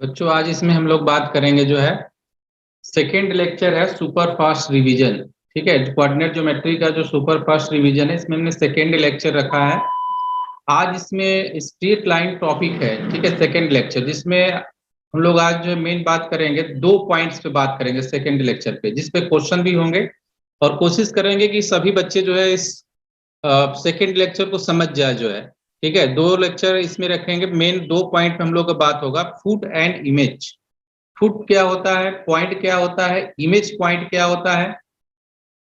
बच्चों आज इसमें हम लोग बात करेंगे जो है सेकेंड लेक्चर है सुपर फास्ट रिवीजन। ठीक है, कोऑर्डिनेट ज्योमेट्री का जो सुपर फास्ट रिवीजन है इसमें हमने सेकेंड लेक्चर रखा है। आज इसमें स्ट्रेट लाइन टॉपिक है। ठीक है, सेकेंड लेक्चर जिसमें हम लोग आज जो मेन बात करेंगे 2 पॉइंट्स पे बात करेंगे सेकेंड लेक्चर पे, जिसपे क्वेश्चन भी होंगे और कोशिश करेंगे कि सभी बच्चे जो है इस सेकेंड लेक्चर को समझ जाए जो है। ठीक है, 2 लेक्चर इसमें रखेंगे। मेन 2 पॉइंट पे हम लोग का बात होगा फुट एंड इमेज। फुट क्या होता है, पॉइंट क्या होता है, इमेज पॉइंट क्या होता है,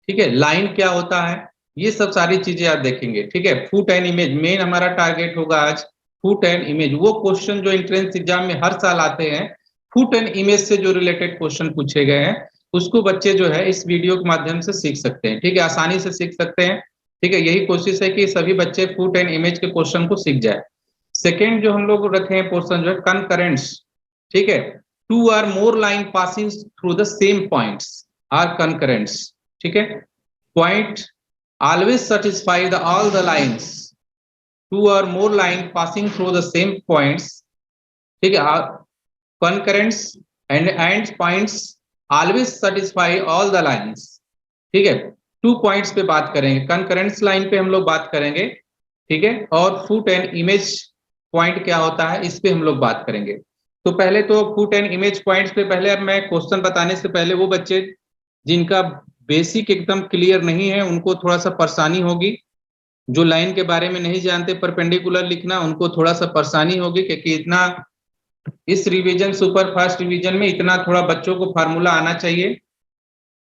ठीक है, लाइन क्या होता है, ये सब सारी चीजें आप देखेंगे। ठीक है, फुट एंड इमेज मेन हमारा टारगेट होगा आज। फुट एंड इमेज वो क्वेश्चन जो एंट्रेंस एग्जाम में हर साल आते हैं, फुट एंड इमेज से जो रिलेटेड क्वेश्चन पूछे गए हैं उसको बच्चे जो है इस वीडियो के माध्यम से सीख सकते हैं। ठीक है, आसानी से सीख सकते हैं। ठीक है, यही कोशिश है कि सभी बच्चे फुट एंड इमेज के क्वेश्चन को सीख जाए। सेकेंड जो हम लोग रखे हैं पोर्शन जो है कनकरेंट्स। ठीक है, two or more line passing through the same points are concurrents. ठीक है, point always satisfy the all the lines, two or more line passing through the same points। ठीक है, concurrents and points always satisfy all the lines। ठीक है, 2 points पे बात करेंगे, concurrence line पे हम लोग बात करेंगे। ठीक है, और फुट एंड इमेज पॉइंट क्या होता है इस पे हम लोग बात करेंगे। तो पहले तो फुट एंड इमेज पॉइंट्स पे पहले अब मैं क्वेश्चन बताने से पहले वो बच्चे जिनका बेसिक एकदम क्लियर नहीं है उनको थोड़ा सा परेशानी होगी। जो लाइन के बारे में नहीं जानते परपेंडिकुलर लिखना, उनको थोड़ा सा परेशानी होगी क्योंकि इतना इस रिवीजन सुपर फास्ट रिवीजन में इतना थोड़ा बच्चों को फार्मूला आना चाहिए,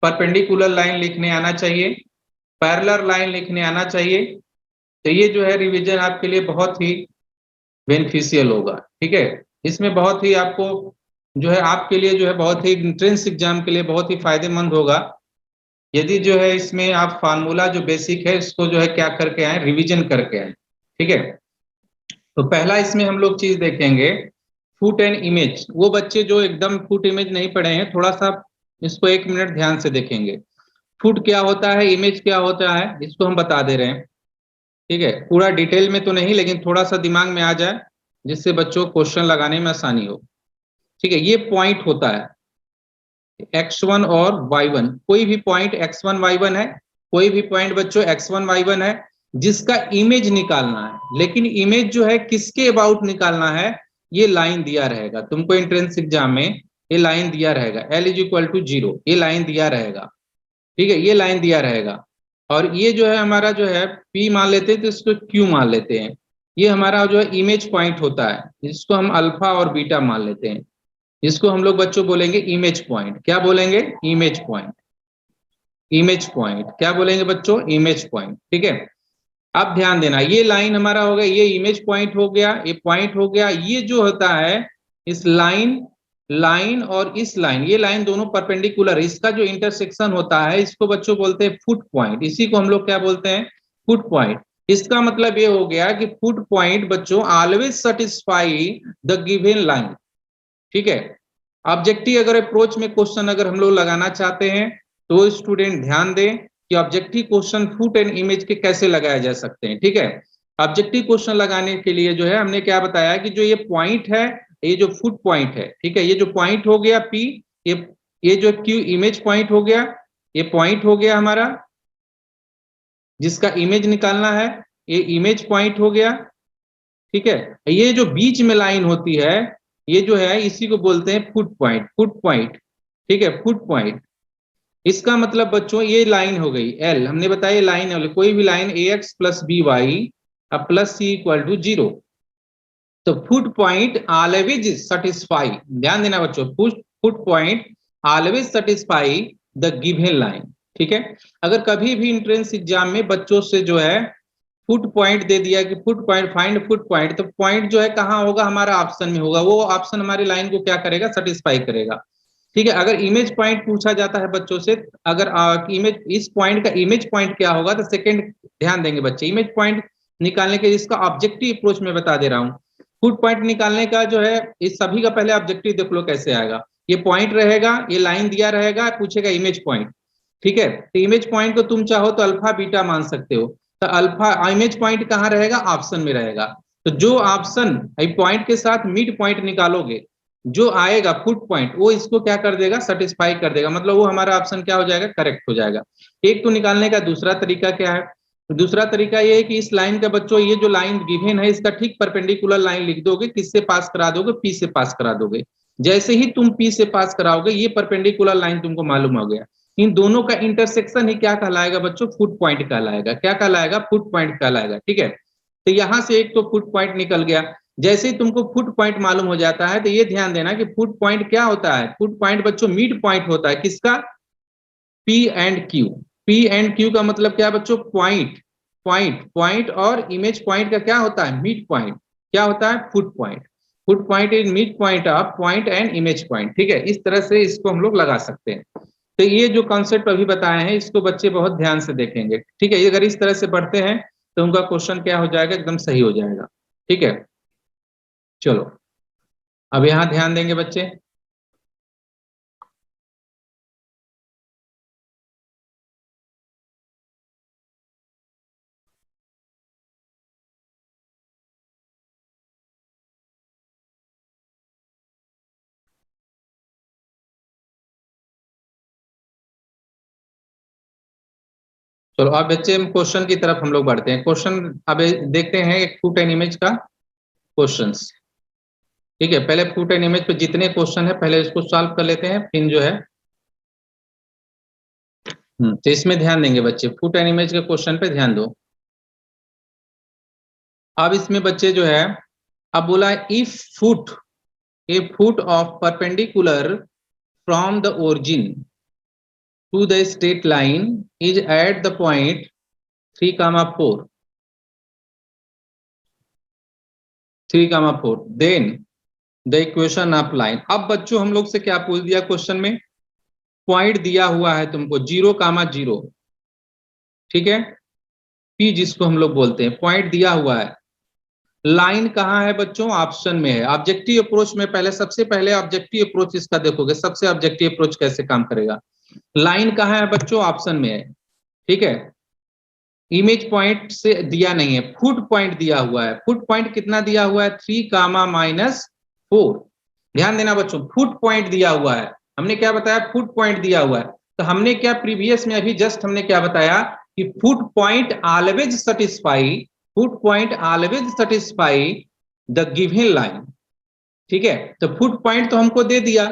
परपेंडिकुलर लाइन लिखने आना चाहिए, पैरेलल लाइन लिखने आना चाहिए। तो ये जो है रिवीजन आपके लिए बहुत ही बेनिफिशियल होगा। ठीक है, इसमें बहुत ही आपको जो है आपके लिए जो है बहुत ही एंट्रेंस एग्जाम के लिए बहुत ही फायदेमंद होगा यदि जो है इसमें आप फार्मूला जो बेसिक है इसको जो है क्या करके आए, रिवीजन करके आए। ठीक है, तो पहला इसमें हम लोग चीज देखेंगे फुट एंड इमेज। वो बच्चे जो एकदम फुट इमेज नहीं पढ़े हैं थोड़ा सा इसको 1 मिनट ध्यान से देखेंगे। फुट क्या होता है, इमेज क्या होता है, इसको हम बता दे रहे हैं। ठीक है, पूरा डिटेल में तो नहीं लेकिन थोड़ा सा दिमाग में आ जाए जिससे बच्चों को क्वेश्चन लगाने में आसानी हो। ठीक है, ये पॉइंट होता है x1 और y1। कोई भी पॉइंट x1 y1 है, कोई भी पॉइंट बच्चों x1 y1 है जिसका इमेज निकालना है। लेकिन इमेज जो है किसके अबाउट निकालना है, ये लाइन दिया रहेगा तुमको एंट्रेंस एग्जाम में। ये लाइन दिया रहेगा l=0, ये लाइन दिया रहेगा। ठीक है, ये लाइन दिया रहेगा और ये जो है हमारा जो है p मान लेते हैं तो इसको q मान लेते हैं। ये हमारा जो है इमेज पॉइंट होता है, इसको हम अल्फा और बीटा मान लेते हैं। इसको हम लोग बच्चों बोलेंगे इमेज पॉइंट। क्या बोलेंगे, इमेज पॉइंट। इमेज पॉइंट क्या बोलेंगे बच्चों, इमेज पॉइंट। ठीक है, अब ध्यान देना ये लाइन हमारा हो गया, ये इमेज पॉइंट हो गया, ये पॉइंट हो गया। ये जो होता है इस लाइन और इस लाइन, ये लाइन दोनों परपेंडिकुलर, इसका जो इंटरसेक्शन होता है इसको बच्चों बोलते हैं फुट पॉइंट। इसी को हम लोग क्या बोलते हैं, फुट पॉइंट। इसका मतलब ये हो गया कि फुट पॉइंट बच्चों always satisfy the given line. ठीक है, ऑब्जेक्टिव अगर अप्रोच में क्वेश्चन अगर हम लोग लगाना चाहते हैं तो स्टूडेंट ध्यान दें कि objective question foot and image के कैसे लगाए जा सकते हैं। ठीक है, ऑब्जेक्टिव क्वेश्चन लगाने के लिए जो है हमने क्या बताया कि जो ये पॉइंट है, ये जो फुट पॉइंट है, ठीक है, ये जो पॉइंट हो गया P, ये जो Q इमेज पॉइंट हो गया, ये पॉइंट हो गया हमारा जिसका इमेज निकालना है, ये इमेज पॉइंट हो गया। ठीक है, ये जो बीच में लाइन होती है ये जो है इसी को बोलते हैं फुट पॉइंट। फुट पॉइंट, ठीक है, फुट पॉइंट। इसका मतलब बच्चों ये लाइन हो गई L, हमने बताया लाइन है, कोई भी line ax + by plus c=0। तो फुट पॉइंट ऑलवेज सेटिस्फाई, ध्यान देना बच्चों, foot point always satisfy the given line. ठीक है, अगर कभी भी एंट्रेंस एग्जाम में बच्चों से जो है फुट पॉइंट दे दिया कि foot point find foot point, तो पॉइंट जो है कहाँ होगा, हमारा ऑप्शन में होगा। वो ऑप्शन हमारी लाइन को क्या करेगा, सेटिस्फाई करेगा। ठीक है, अगर इमेज पॉइंट पूछा जाता है बच्चों से, अगर इमेज इस पॉइंट का इमेज पॉइंट क्या होगा, तो सेकंड ध्यान देंगे बच्चे, इमेज पॉइंट निकालने के इसका ऑब्जेक्टिव अप्रोच में बता दे रहा हूँ। फुट पॉइंट निकालने का जो है इस सभी का पहले ऑब्जेक्टिव देख लो कैसे आएगा। ये पॉइंट रहेगा, ये लाइन दिया रहेगा, पूछेगा इमेज पॉइंट। ठीक है, तो इमेज पॉइंट को तुम चाहो तो अल्फा बीटा मान सकते हो। तो अल्फा इमेज पॉइंट कहाँ रहेगा, ऑप्शन में रहेगा। तो जो ऑप्शन पॉइंट के साथ मिड पॉइंट निकालोगे, जो आएगा फुट पॉइंट वो इसको क्या कर देगा, सेटिस्फाई कर देगा, मतलब वो हमारा ऑप्शन क्या हो जाएगा, करेक्ट हो जाएगा। एक तो निकालने का दूसरा तरीका क्या है, दूसरा तरीका ये है कि इस लाइन का बच्चों, ये जो लाइन गिवन है इसका ठीक परपेंडिकुलर लाइन लिख दोगे, किससे पास करा दोगे, पी से पास करा दोगे। जैसे ही तुम पी से पास कराओगे ये परपेंडिकुलर लाइन तुमको मालूम हो गया, इन दोनों का इंटरसेक्शन ही क्या कहलाएगा बच्चों, फुट पॉइंट कहलाएगा। क्या कहलाएगा, फुट पॉइंट कहलाएगा। ठीक है, तो यहां से एक तो फुट पॉइंट निकल गया। जैसे ही तुमको फुट पॉइंट मालूम हो जाता है तो ये ध्यान देना कि फुट पॉइंट क्या होता है, फुट पॉइंट बच्चों मिड पॉइंट होता है, किसका, P and Q. P and Q का मतलब क्या बच्चों, पॉइंट, पॉइंट और इमेज पॉइंट का क्या होता है, मिड पॉइंट। क्या होता है, foot point. Foot point is mid point of point and image point. ठीक है, इस तरह से इसको हम लोग लगा सकते हैं। तो ये जो कॉन्सेप्ट अभी बताए हैं इसको बच्चे बहुत ध्यान से देखेंगे। ठीक है, अगर इस तरह से पढ़ते हैं तो उनका क्वेश्चन क्या हो जाएगा, एकदम सही हो जाएगा। ठीक है, चलो अब यहाँ ध्यान देंगे बच्चे। चलो अब बच्चे हम क्वेश्चन की तरफ हम लोग बढ़ते हैं। क्वेश्चन अब देखते हैं एक फुट एंड इमेज का क्वेश्चंस। ठीक है, पहले फुट एंड इमेज पे जितने क्वेश्चन है पहले इसको सॉल्व कर लेते हैं, फिर जो है तो इसमें ध्यान देंगे बच्चे, फुट एंड इमेज के क्वेश्चन पे ध्यान दो। अब इसमें बच्चे जो है, अब बोला if foot, a foot of perpendicular from the origin to the straight line is at the point 3,4 3,4 then the equation of line. अब बच्चों हम लोग से क्या पूछ दिया क्वेश्चन में, पॉइंट दिया हुआ है तुमको 0,0। ठीक है, पी जिसको हम लोग बोलते हैं, पॉइंट दिया हुआ है। लाइन कहाँ है बच्चों, ऑप्शन में है। ऑब्जेक्टिव अप्रोच में पहले, सबसे पहले ऑब्जेक्टिव अप्रोच इसका देखोगे, सबसे ऑब्जेक्टिव अप्रोच कैसे काम करेगा। लाइन कहाँ है बच्चों, ऑप्शन में है। ठीक है, इमेज पॉइंट से दिया नहीं है, फुट पॉइंट दिया हुआ है। फुट पॉइंट कितना दिया हुआ है, 3,-4। ध्यान देना बच्चों, फुट पॉइंट दिया हुआ है। हमने क्या बताया, फुट पॉइंट दिया हुआ है। तो हमने क्या प्रीवियस में अभी जस्ट हमने क्या बताया कि foot point always satisfy, foot point always satisfy the given line. ठीक है, तो फुट पॉइंट तो हमको दे दिया।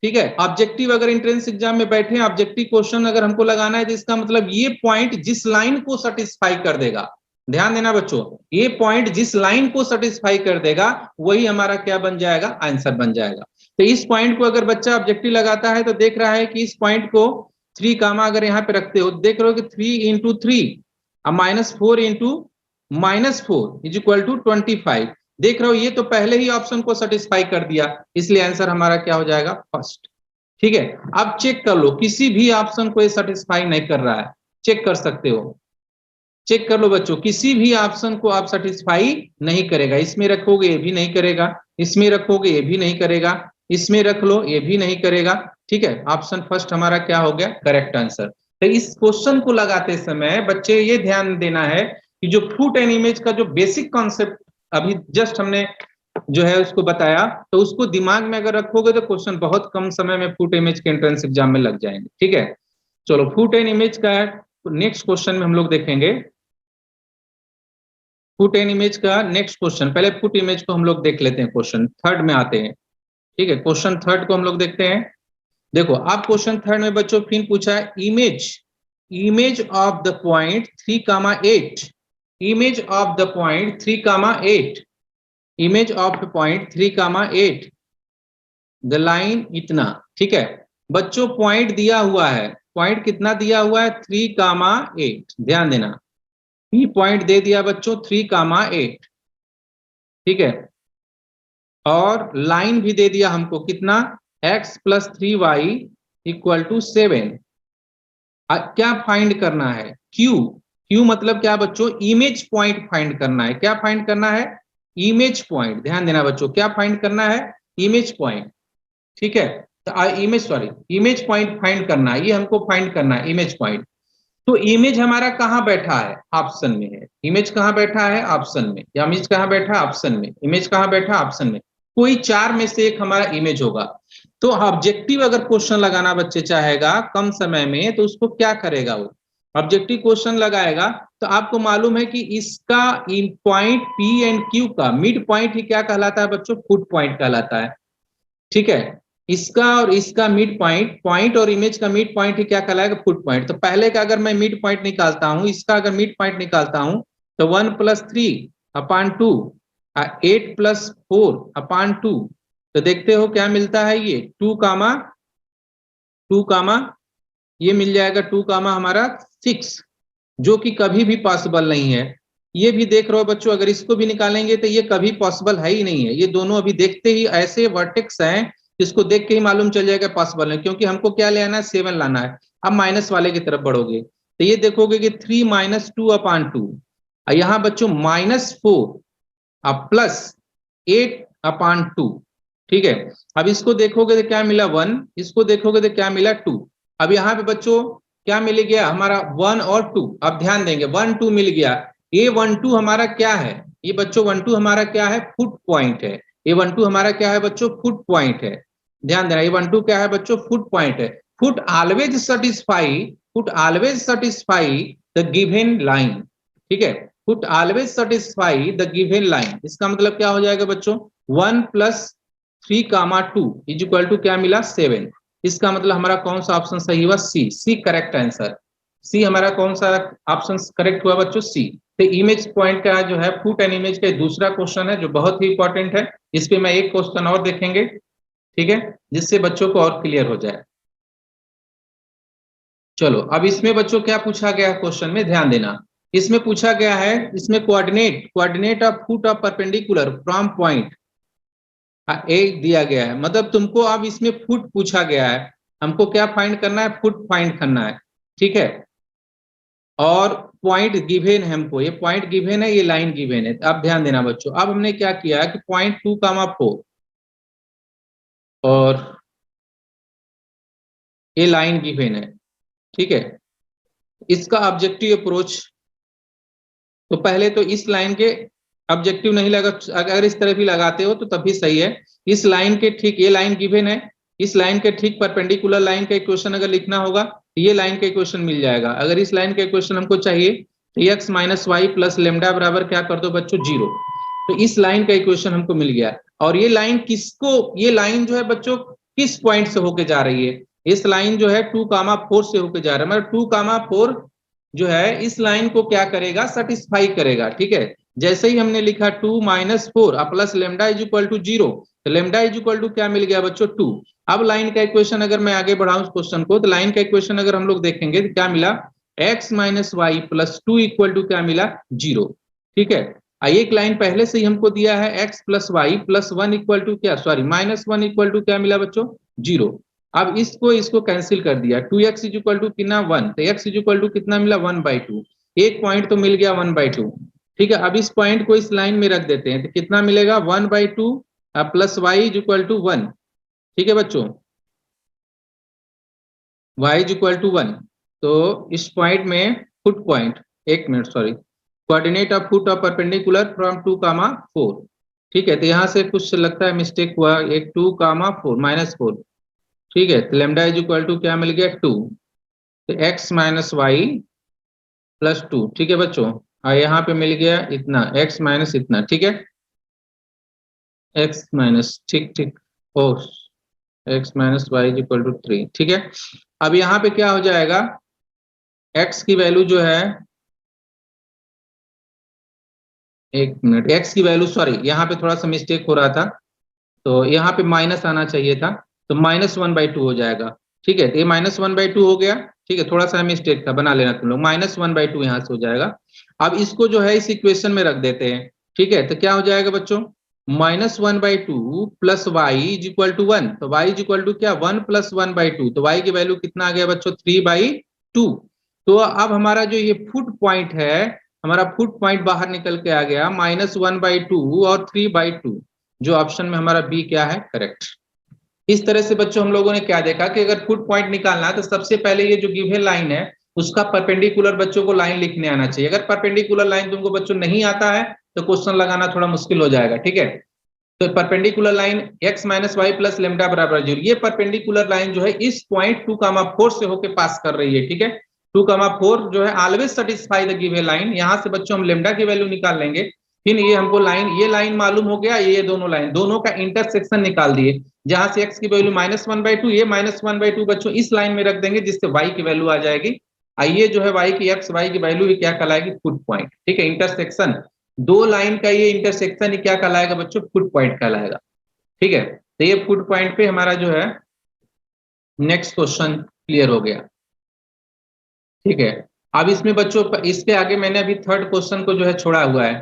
ठीक है, ऑब्जेक्टिव अगर एंट्रेंस एग्जाम में बैठे ऑब्जेक्टिव क्वेश्चन अगर हमको लगाना है तो इसका मतलब ये पॉइंट जिस लाइन को सेटिस्फाई कर देगा, ध्यान देना बच्चों, ये पॉइंट जिस लाइन को सेटिस्फाई कर देगा वही हमारा क्या बन जाएगा, आंसर बन जाएगा। तो इस पॉइंट को अगर बच्चा ऑब्जेक्टिव लगाता है तो देख रहा है कि इस पॉइंट को 3 कामा अगर यहाँ पे रखते हो, देख रहे हो कि 3 into 3 -4 into -4 is equal to 25। देख रहे हो ये तो पहले ही ऑप्शन को सेटिस्फाई कर दिया, इसलिए आंसर हमारा क्या हो जाएगा, फर्स्ट। ठीक है, अब चेक कर लो, किसी भी ऑप्शन को ये सेटिस्फाई नहीं कर रहा है, चेक कर सकते हो, चेक कर लो बच्चों, किसी भी ऑप्शन को आप सेटिस्फाई नहीं करेगा। इसमें रखोगे ये भी नहीं करेगा, इसमें रखोगे ये भी नहीं करेगा, इसमें रख लो ये भी नहीं करेगा। ठीक है, ऑप्शन फर्स्ट हमारा क्या हो गया, करेक्ट आंसर। तो इस क्वेश्चन को लगाते समय बच्चे ये ध्यान देना है कि जो फुट एंड इमेज का जो बेसिक कॉन्सेप्ट अभी जस्ट हमने जो है उसको बताया, तो उसको दिमाग में अगर रखोगे तो क्वेश्चन बहुत कम समय में फुट इमेज के एंट्रेंस एग्जाम में लग जाएंगे। ठीक है, चलो फुट एंड इमेज का नेक्स्ट क्वेश्चन में हम लोग देखेंगे। फुट एंड इमेज का नेक्स्ट क्वेश्चन, पहले फुट इमेज को हम लोग देख लेते हैं, क्वेश्चन थर्ड में आते हैं। ठीक है, क्वेश्चन थर्ड को हम लोग देखते हैं। देखो आप क्वेश्चन थर्ड में बच्चों फिर पूछा है image of the point 3,8, image of the point 3,8, image of point 3,8 the line इतना। ठीक है बच्चों, पॉइंट दिया हुआ है, पॉइंट कितना दिया हुआ है, 3,8। ध्यान देना, पी पॉइंट दे दिया बच्चों 3,8। ठीक है, और लाइन भी दे दिया हमको कितना, x + 3y = 7। क्या फाइंड करना है, क्यू मतलब क्या बच्चों, इमेज पॉइंट फाइंड करना है। क्या फाइंड करना है, इमेज पॉइंट। ध्यान देना बच्चों, क्या फाइंड करना है, इमेज पॉइंट। ठीक है, तो इमेज पॉइंट फाइंड करना है, ये हमको फाइंड करना है इमेज पॉइंट। तो इमेज हमारा कहाँ बैठा है, ऑप्शन में है। इमेज कहाँ बैठा है, ऑप्शन में। या इमेज कहाँ बैठा है, ऑप्शन में। इमेज कहाँ बैठा, ऑप्शन में। कोई चार में से एक हमारा इमेज होगा। तो ऑब्जेक्टिव अगर क्वेश्चन लगाना बच्चे चाहेगा कम समय में, तो उसको क्या करेगा, वो ऑब्जेक्टिव क्वेश्चन लगाएगा। तो आपको मालूम है कि इसका पॉइंट पी एंड क्यू का मिड पॉइंट ही क्या कहलाता है बच्चों, फुट पॉइंट कहलाता है। ठीक है, इसका और इसका मिड पॉइंट, पॉइंट और इमेज का मिड पॉइंट ही क्या कहलाएगा, फुट पॉइंट। तो पहले का अगर मैं मिड पॉइंट निकालता हूं, इसका अगर मिड पॉइंट निकालता हूं, तो 1+3/2, 8+4/2, तो देखते हो क्या मिलता है, ये 2, ये मिल जाएगा 2, हमारा 6, जो कि कभी भी पॉसिबल नहीं है। ये भी देख रहे हो बच्चों, अगर इसको भी निकालेंगे तो ये कभी पॉसिबल है ही नहीं है। ये दोनों अभी देखते ही ऐसे वर्टेक्स हैं, इसको देख के ही मालूम चल जाएगा पॉसिबल है, क्योंकि हमको क्या लेना है, 7 लाना है। अब माइनस वाले की तरफ बढ़ोगे तो ये देखोगे कि 3 - 2/2, यहाँ बच्चों -4 अब +8/2। ठीक है, अब इसको देखोगे तो क्या मिला 1, इसको देखोगे तो क्या मिला 2। अब यहाँ पे बच्चों क्या मिल गया हमारा 1 और 2। अब ध्यान देंगे 1 2 मिल गया। ये 1 2 हमारा क्या है, ये बच्चों 1 2 हमारा क्या है, फुट पॉइंट है। ये 1 2 हमारा क्या है बच्चों, फुट पॉइंट है। ध्यान देना, ये 1 2 क्या है बच्चों, फुट पॉइंट है। Foot always satisfy the given line. ठीक है, foot always satisfy the given line, इसका मतलब क्या हो जाएगा बच्चों, 1+3, 2 क्या मिला 7। इसका मतलब हमारा कौन सा ऑप्शन सही हुआ, सी करेक्ट आंसर। सी हमारा कौन सा ऑप्शन करेक्ट हुआ बच्चों, सी। तो इमेज पॉइंट का जो है फुट एंड इमेज का दूसरा क्वेश्चन है जो बहुत ही इंपॉर्टेंट है। इस पे मैं एक क्वेश्चन और देखेंगे, ठीक है, जिससे बच्चों को और क्लियर हो जाए। चलो अब इसमें बच्चों क्या पूछा गया क्वेश्चन में, ध्यान देना। इसमें पूछा गया है, इसमें coordinate of foot of perpendicular from point A दिया गया है। मतलब तुमको अब इसमें फुट पूछा गया है, हमको क्या फाइंड करना है, फुट फाइंड करना है। ठीक है, और पॉइंट गिवन है हमको, ये पॉइंट गिवन है, ये लाइन गिवन है। अब ध्यान देना बच्चों, अब हमने क्या किया कि पॉइंट 2, 4 और ये लाइन गिवन है। ठीक है, इसका ऑब्जेक्टिव अप्रोच, तो पहले तो इस लाइन के ऑब्जेक्टिव नहीं लगा, अगर इस तरह भी लगाते हो तो तब भी सही है। इस लाइन के ठीक, ये लाइन गिवन है, इस लाइन के ठीक परपेंडिकुलर लाइन का इक्वेशन अगर लिखना होगा तो ये लाइन का इक्वेशन मिल जाएगा। अगर इस लाइन का इक्वेशन हमको चाहिए तो x - y + लैम्डा बराबर क्या कर दो बच्चों, 0। तो इस लाइन का इक्वेशन हमको मिल गया। और ये लाइन किसको, ये लाइन जो है बच्चों किस पॉइंट से होके जा रही है, इस लाइन जो है 2, 4 से होके जा रहा है। मतलब 2, 4 जो है इस लाइन को क्या करेगा, सेटिस्फाई करेगा। ठीक है, जैसे ही हमने लिखा 2 - 4 + लैम्डा = 0, तो लैम्डा क्या मिल गया बच्चों, 2। अब लाइन का इक्वेशन अगर मैं आगे बढ़ाऊं इस क्वेश्चन को, तो लाइन का इक्वेशन अगर हम लोग देखेंगे तो क्या मिला, x - y + 2 क्या मिला, 0। ठीक है, एक लाइन पहले से ही हमको दिया है x + y + 1 क्या, सॉरी -1 क्या मिला बच्चों, 0। अब इसको कैंसिल कर दिया, 2x कितना 1, तो x कितना मिला 1/2। एक पॉइंट तो मिल गया 1/2। ठीक है, अब इस पॉइंट को इस लाइन में रख देते हैं तो कितना मिलेगा 1/2 + y = 1। ठीक है बच्चों, y = 1। तो इस पॉइंट में फुट पॉइंट, एक minute sorry, coordinate of foot of perpendicular from 2, 4। ठीक है, तो यहाँ से कुछ लगता है मिस्टेक हुआ, एक 2, 4 -4। ठीक है, तो लैम्डा क्या मिल गया 2, तो x - y + 2। ठीक है बच्चों, और यहाँ पे मिल गया इतना x - इतना। ठीक है, x - ठीक ठीक, ओ x - y = 3। ठीक है, अब यहाँ पे क्या हो जाएगा, x की वैल्यू जो है, एक मिनट, x की वैल्यू सॉरी यहाँ पे थोड़ा सा मिस्टेक हो रहा था, तो यहाँ पे माइनस आना चाहिए था, तो -1/2 हो जाएगा। ठीक है, तो ये -1/2 हो गया। ठीक है, थोड़ा सा मिस्टेक था, बना लेना तुम लोग, -1/2 यहाँ से हो जाएगा। अब इसको जो है इस इक्वेशन में रख देते हैं। ठीक है, तो क्या हो जाएगा बच्चों, -1/2 + y = 1, तो y क्या 1 + 1/2, तो y की वैल्यू कितना आ गया बच्चों, 3/2। तो अब हमारा जो ये फुट पॉइंट है, हमारा फुट पॉइंट बाहर निकल के आ गया -1/2 और 3/2, जो ऑप्शन में हमारा बी क्या है, करेक्ट। इस तरह से बच्चों हम लोगों ने क्या देखा कि अगर फुट पॉइंट निकालना है तो सबसे पहले ये जो गिवन लाइन है उसका परपेंडिकुलर बच्चों को लाइन लिखने आना चाहिए। अगर परपेंडिकुलर लाइन तुमको बच्चों नहीं आता है तो क्वेश्चन लगाना थोड़ा मुश्किल हो जाएगा। ठीक है, तो perpendicular line x minus y plus lambda बराबर 0, ये परपेंडिकुलर लाइन जो है इस पॉइंट 2,4 से होके पास कर रही है, ठीक है। 2,4 जो है always satisfy the given line. यहाँ से बच्चों हम लेमडा की वैल्यू निकाल लेंगे, फिर ये हमको लाइन, ये लाइन मालूम हो गया, ये दोनों लाइन, दोनों का इंटरसेक्शन निकाल दिए, जहां से x की वैल्यू -1/2, ये -1/2 बच्चों इस लाइन में रख देंगे, जिससे y की वैल्यू आ जाएगी। ये जो है y की x y की वैल्यू भी क्या कहलाएगी, फुट पॉइंट, ठीक है। इंटरसेक्शन दो लाइन का ये इंटरसेक्शन ही क्या कहलाएगा बच्चों, फुट पॉइंट कहलाएगा, ठीक है। तो ये फुट पॉइंट पे हमारा जो है नेक्स्ट क्वेश्चन क्लियर हो गया, ठीक है। अब इसमें बच्चों इसके आगे मैंने अभी थर्ड क्वेश्चन को जो है छोड़ा हुआ है,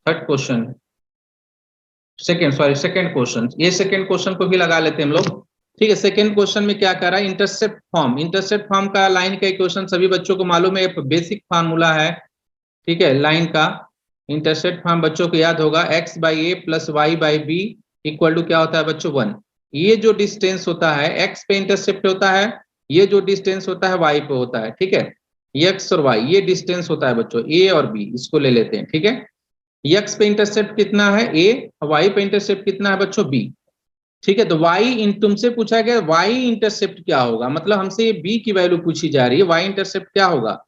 थर्ड क्वेश्चन, सेकंड क्वेश्चन, ये सेकंड क्वेश्चन को भी लगा लेते हैं हम लोग, ठीक है। सेकंड क्वेश्चन में क्या कर रहा है, इंटरसेप्ट फॉर्म, इंटरसेप्ट फॉर्म का लाइन का इक्वेशन सभी बच्चों को मालूम है, बेसिक फार्मूला है, ठीक है। लाइन का इंटरसेप्ट फॉर्म बच्चों को याद होगा, x by a plus y by b equal to क्या होता है बच्चों 1। ये जो डिस्टेंस होता है x पे इंटरसेप्ट होता है, ये जो डिस्टेंस होता है y पे होता है, ठीक है। x और y ये डिस्टेंस होता है बच्चों, a और b, इसको ले लेते हैं, ठीक है। x पे इंटरसेप्ट कितना है a, y पे इंटरसेप्ट कितना है बच्चों b, ठीक है। तो y तुमसे पूछा गया y इंटरसेप्ट क्या होगा, मतलब हमसे ये b की वैल्यू पूछी जा रही है, y इंटरसेप्ट क्या होगा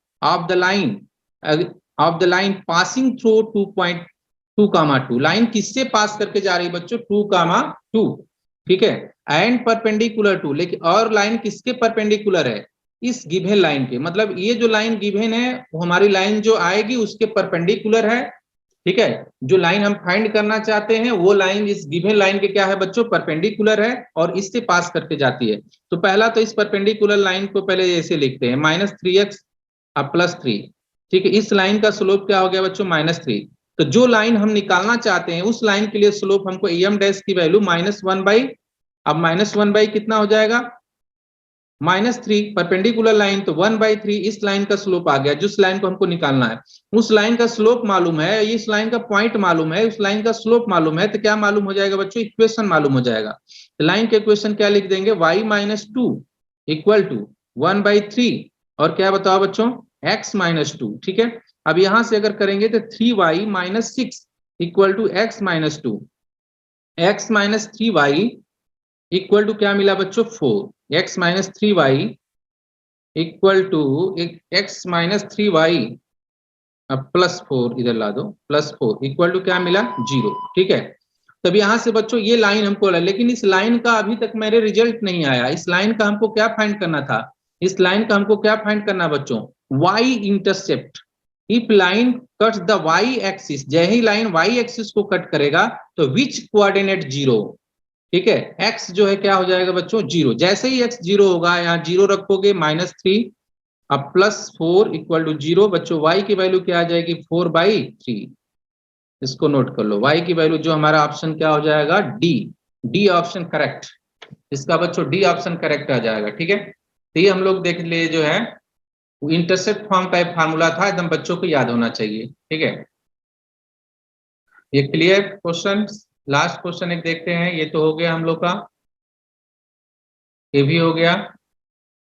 of the line passing through 2.2, line किससे पास करके जा रही है बच्चों, 2, ठीक है। एंड परपेंडिकुलर टू, लेकिन और लाइन किसके परपेंडिकुलर है, इस गिवन लाइन के, मतलब ये जो लाइन गिवन है वो हमारी लाइन जो आएगी उसके परपेंडिकुलर है, ठीक है। जो लाइन हम फाइंड करना चाहते हैं वो लाइन इस गिवन लाइन के क्या है बच्चों, परपेंडिकुलर है और इससे पास करके जाती है। तो पहला तो इस परपेंडिकुलर लाइन को पहले ऐसे लिखते हैं, -3x अब +3, ठीक है। इस लाइन का स्लोप क्या हो गया बच्चों, -3। तो जो लाइन हम निकालना चाहते हैं उस लाइन के लिए स्लोप हमको em डैश की वैल्यू -1 अब -1 कितना हो जाएगा, -3, परपेंडिकुलर लाइन तो 1/3, इस लाइन का स्लोप आ गया, जिस लाइन को हमको निकालना है उस लाइन का स्लोप मालूम है, इस लाइन का पॉइंट मालूम है, उस लाइन का स्लोप मालूम है, तो क्या मालूम हो जाएगा बच्चों, इक्वेशन मालूम हो जाएगा। तो लाइन के इक्वेशन क्या लिख देंगे, y-2 इक्वल टू 1/3 और क्या बताओ बच्चों, x-2, ठीक है। अब यहां से अगर करेंगे तो 3y-6 equal to x-2, x-3y equal to क्या मिला बच्चों, 4, x-3y इक्वल टू x-3y +4 इधर ला दो, +4 इक्वल टू क्या मिला, 0, ठीक है। तब यहां से बच्चों ये लाइन हमको, लेकिन इस लाइन का अभी तक मेरे रिजल्ट नहीं आया, इस लाइन का हमको क्या फाइंड करना था, इस लाइन का हमको क्या फाइंड करना बच्चों, y intercept. If line cuts the y axis, जैसे ही लाइन y एक्सिस को कट करेगा तो विच कोऑर्डिनेट 0, ठीक है। x जो है क्या हो जाएगा बच्चों, 0, जैसे ही x 0 होगा, यहाँ 0 रखोगे, -3 अब +4 इक्वल टू 0 बच्चों, y की वैल्यू क्या आ जाएगी, 4/3, इसको नोट कर लो, y की वैल्यू जो हमारा ऑप्शन क्या हो जाएगा, डी ऑप्शन करेक्ट, इसका बच्चों डी ऑप्शन करेक्ट आ जाएगा, ठीक है। तो ये हम लोग देख लिए जो है इंटरसेप्ट फॉर्म का एक फार्मूला था, एकदम बच्चों को याद होना चाहिए, ठीक है। ये क्लियर क्वेश्चन, लास्ट क्वेश्चन एक देखते हैं, ये तो हो गया हम लोग का, ये भी हो गया।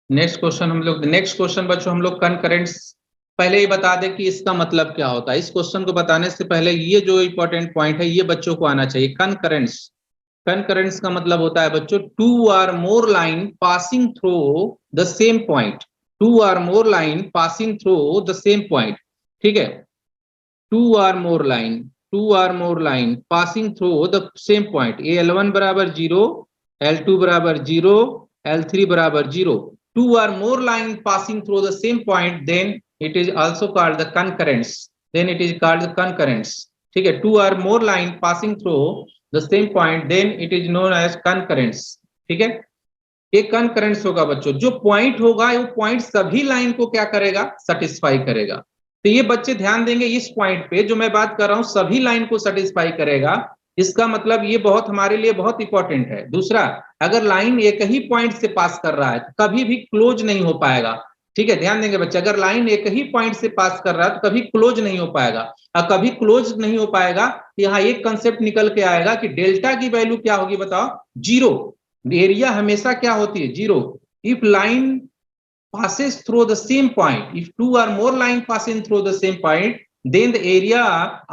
नेक्स्ट क्वेश्चन बच्चों हम लोग कनकरेंट्स, पहले ही बता दें कि इसका मतलब क्या होता है, इस क्वेश्चन को बताने से पहले ये जो इंपॉर्टेंट पॉइंट है ये बच्चों को आना चाहिए। कनकरेंट्स का मतलब होता है बच्चों 2 or more line passing through the same point, 2 or more line passing through the same point, ठीक है। 2 or more line passing through the same point, L1 बराबर 0, L2 बराबर 0, L3 बराबर 0, 2 or more line passing through the same point, then it is also called the concurrence, ठीक है। 2 or more line passing through the same point, then it is known as concurrence, ठीक है। एक concurrence होगा बच्चों, जो point होगा वो पॉइंट सभी लाइन को क्या करेगा, सेटिस्फाई करेगा। तो ये बच्चे ध्यान देंगे इस पॉइंट पे, जो मैं बात कर रहा हूं सभी लाइन को सेटिस्फाई करेगा, इसका मतलब ये बहुत हमारे लिए बहुत इंपॉर्टेंट है। दूसरा, अगर लाइन एक ही पॉइंट से पास कर रहा है तो कभी भी क्लोज नहीं हो पाएगा, ठीक है। ध्यान देंगे बच्चे, अगर लाइन एक ही पॉइंट से पास कर रहा है तो कभी क्लोज नहीं हो पाएगा, और कभी क्लोज नहीं हो पाएगा तो यहाँ एक कंसेप्ट निकल के आएगा कि डेल्टा की वैल्यू क्या होगी बताओ, 0, एरिया हमेशा क्या होती है, 0। If line passes through the same point, if 2 or more line passing through the same point, then the area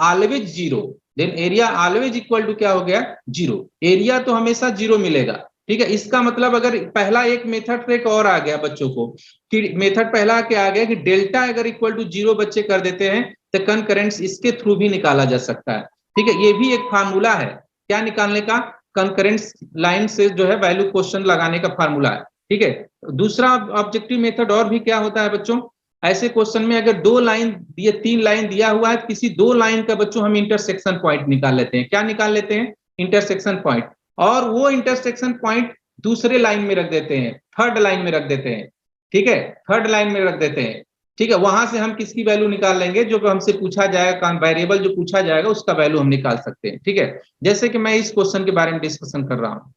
always zero, then area always equal to क्या हो गया, जीरो। एरिया तो हमेशा जीरो मिलेगा, ठीक है। इसका मतलब अगर पहला एक मेथड एक और आ गया बच्चों को, कि मेथड पहला क्या आ गया कि डेल्टा अगर इक्वल टू जीरो बच्चे कर देते हैं तो कंकरेंस इसके थ्रू भी निकाला जा सकता है, ठीक है। ये भी एक फार्मूला है, क्या निकालने का, कंकरेंस लाइन से जो है वैल्यू क्वेश्चन लगाने का फार्मूला है, ठीक है। दूसरा ऑब्जेक्टिव मेथड और भी क्या होता है बच्चों, ऐसे क्वेश्चन में अगर 2 लाइन दिए, 3 लाइन दिया हुआ है, किसी 2 लाइन का बच्चों हम इंटरसेक्शन पॉइंट निकाल लेते हैं, क्या निकाल लेते हैं, इंटरसेक्शन पॉइंट, और वो इंटरसेक्शन पॉइंट दूसरे लाइन में रख देते हैं, थर्ड लाइन में रख देते हैं, ठीक है, थर्ड लाइन में रख देते हैं, ठीक है। वहां से हम किसकी वैल्यू निकाल लेंगे, जो हमसे पूछा जाएगा, वेरिएबल जो पूछा जाएगा उसका वैल्यू हम निकाल सकते हैं, ठीक है। जैसे कि मैं इस क्वेश्चन के बारे में डिस्कशन कर रहा हूं,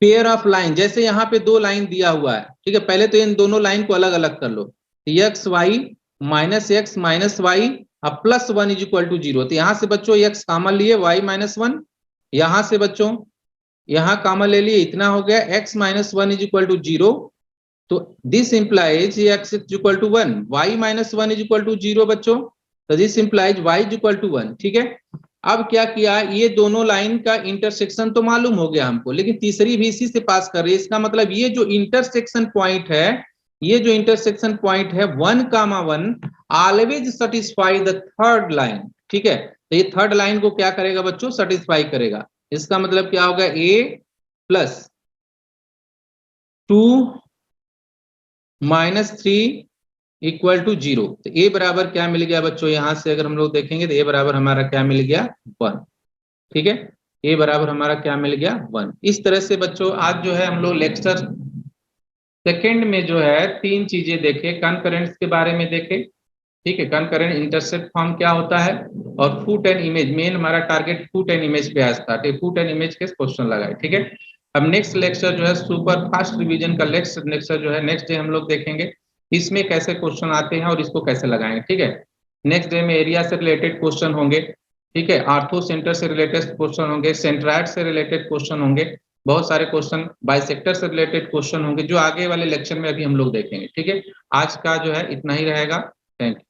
पेयर ऑफ लाइन, जैसे यहाँ पे 2 लाइन दिया हुआ है, ठीक है। पहले तो इन दोनों लाइन को अलग अलग कर लो, एक्स वाई माइनस वाई अब प्लस 1 इज इक्वल टू 0। तो यहाँ से बच्चों एक्स कॉमन लिए, वाई -1, यहाँ से बच्चों यहाँ कॉमन ले लिए, इतना हो गया, x -1 इज इक्वल टू 0। तो this implies x is equal to 1, y -1 is equal to 0 बच्चों, तो this implies y is equal to 1, ठीक है। अब क्या किया, ये दोनों लाइन का इंटरसेक्शन तो मालूम हो गया हमको, लेकिन तीसरी भी इसी से पास कर रही है, इसका मतलब ये जो इंटरसेक्शन पॉइंट है, ये जो इंटरसेक्शन पॉइंट है 1,1 always satisfy the third line, ठीक है। तो ये थर्ड लाइन को क्या करेगा बच्चों, सेटिस्फाई करेगा। इसका मतलब क्या होगा, a प्लस 2 -3 इक्वल टू 0। तो a बराबर क्या मिल गया बच्चों, यहां से अगर हम लोग देखेंगे तो a बराबर हमारा क्या मिल गया, 1, ठीक है। a बराबर हमारा क्या मिल गया, 1। इस तरह से बच्चों आज जो है हम लोग लेक्चर सेकेंड में जो है 3 चीजें देखे, कॉन्करेंस के बारे में देखे, ठीक है, कॉन्करेंट इंटरसेप्ट फॉर्म क्या होता है, और फुट एंड इमेज, मेन हमारा टारगेट फुट एंड इमेज पे आज था, फुट एंड इमेज के क्वेश्चन लगाए, ठीक है। अब नेक्स्ट लेक्चर जो है सुपर फास्ट रिवीजन का लेक्चर जो है नेक्स्ट डे हम लोग देखेंगे, इसमें कैसे क्वेश्चन आते हैं और इसको कैसे लगाएंगे, ठीक है। नेक्स्ट डे में एरिया से रिलेटेड क्वेश्चन होंगे, ठीक है, आर्थो सेंटर से रिलेटेड क्वेश्चन होंगे, सेंट्राइड से रिलेटेड क्वेश्चन होंगे, बहुत सारे क्वेश्चन बाइसेक्टर से रिलेटेड क्वेश्चन होंगे, जो आगे वाले लेक्चर में अभी हम लोग देखेंगे, ठीक है। आज का जो है इतना ही रहेगा, थैंक यू।